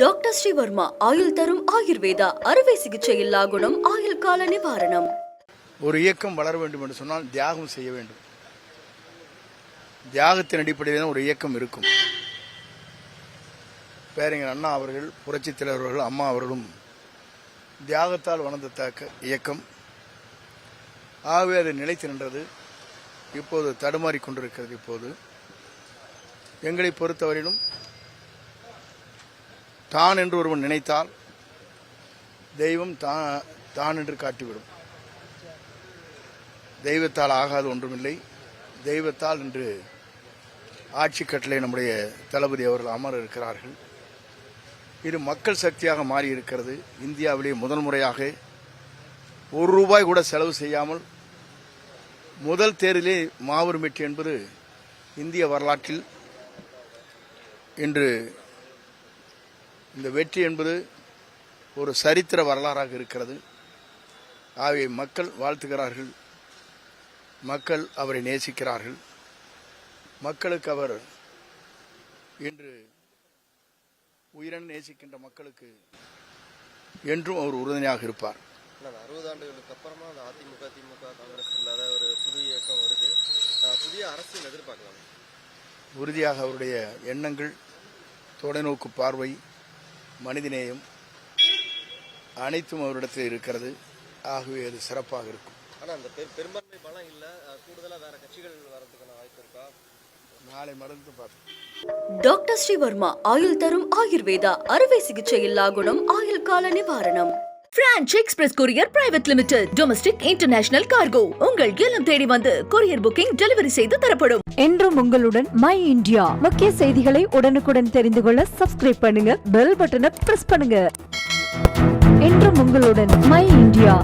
Doctor Sreevarma ஆயுள் தரும் ஆயுர்வேதா அறுவை சிகிச்சை இல்லா குணம் ஆயுள் கால நிவாரணம். ஒரு இயக்கம் வளர வேண்டும் என்று சொன்னால் தியாகம் செய்ய வேண்டும். தியாகத்தின் அடிப்படையில் ஒரு இயக்கம் இருக்கும். பேரறிஞர் அண்ணா அவர்கள், புரட்சித் தலைவர்கள் அம்மா அவர்களும் தியாகத்தால் வளர்ந்த இயக்கம். ஆகவே அது நிலைத்து நின்றது. இப்போது தடுமாறி கொண்டிருக்கிறது. இப்போது எங்களை பொறுத்தவரையிலும் தான் என்று ஒருவன் நினைத்தால் தெய்வம் தான் என்று காட்டிவிடும். தெய்வத்தால் ஆகாது ஒன்றுமில்லை. தெய்வத்தால் இன்று ஆட்சி கட்டளை நம்முடைய தளபதி அவர்கள் அமர இருக்கிறார்கள். இது மக்கள் சக்தியாக மாறி இருக்கிறது. இந்தியாவிலே முதல் முறையாக ₹1 கூட செலவு செய்யாமல் முதல் தேர்தலே மாபெரும் வெற்றி என்பது இந்திய வரலாற்றில் இன்று இந்த வெற்றி என்பது ஒரு சரித்திர வரலாறாக இருக்கிறது. ஆகவே மக்கள் வாழ்த்துகிறார்கள். மக்கள் அவரை நேசிக்கிறார்கள். மக்களுக்கு அவர் இன்று உயிரென நேசிக்கின்ற மக்களுக்கு என்றும் அவர் உறுதுணையாக இருப்பார். 60 ஆண்டுகளுக்கு அப்புறமா அந்த அதிமுக, திமுக, காங்கிரஸ் இல்லாத ஒரு புதிய இயக்கம் வருது. புதிய அரசியல் எதிர்பார்க்கலாம். உறுதியாக அவருடைய எண்ணங்கள், தொலைநோக்கு பார்வை, மனிதநேயம் அனைத்தும் அவரிடத்தில் இருக்கிறது. ஆகவே அது சிறப்பாக இருக்கும். ஆனால் அந்த பெரும்பான்மை பலம் இல்லை. கூடுதலாக வேற கட்சிகள் வரதுக்கான வாய்ப்பு இருக்கா? நாளை மருந்து பார்ப்போம். டாக்டர் ஸ்ரீவர்மா ஆயுள் தரும் ஆயுர்வேதா அறுவை சிகிச்சை இல்லா குணம் ஆயுள் கால நிவாரணம். Branch express courier private limited. Domestic international cargo. உங்கள் இல்லம் தேடி வந்து கொரியர் புக்கிங் டெலிவரி செய்து தரப்படும். என்றும் உங்களுடன் மை இந்தியா. முக்கிய செய்திகளை உடனுக்குடன் தெரிந்து கொள்ள சப்ஸ்கிரைப் பண்ணுங்க, பெல் பட்டனை பிரஸ் பண்ணுங்க. என்றும் உங்களுடன் மை இந்தியா.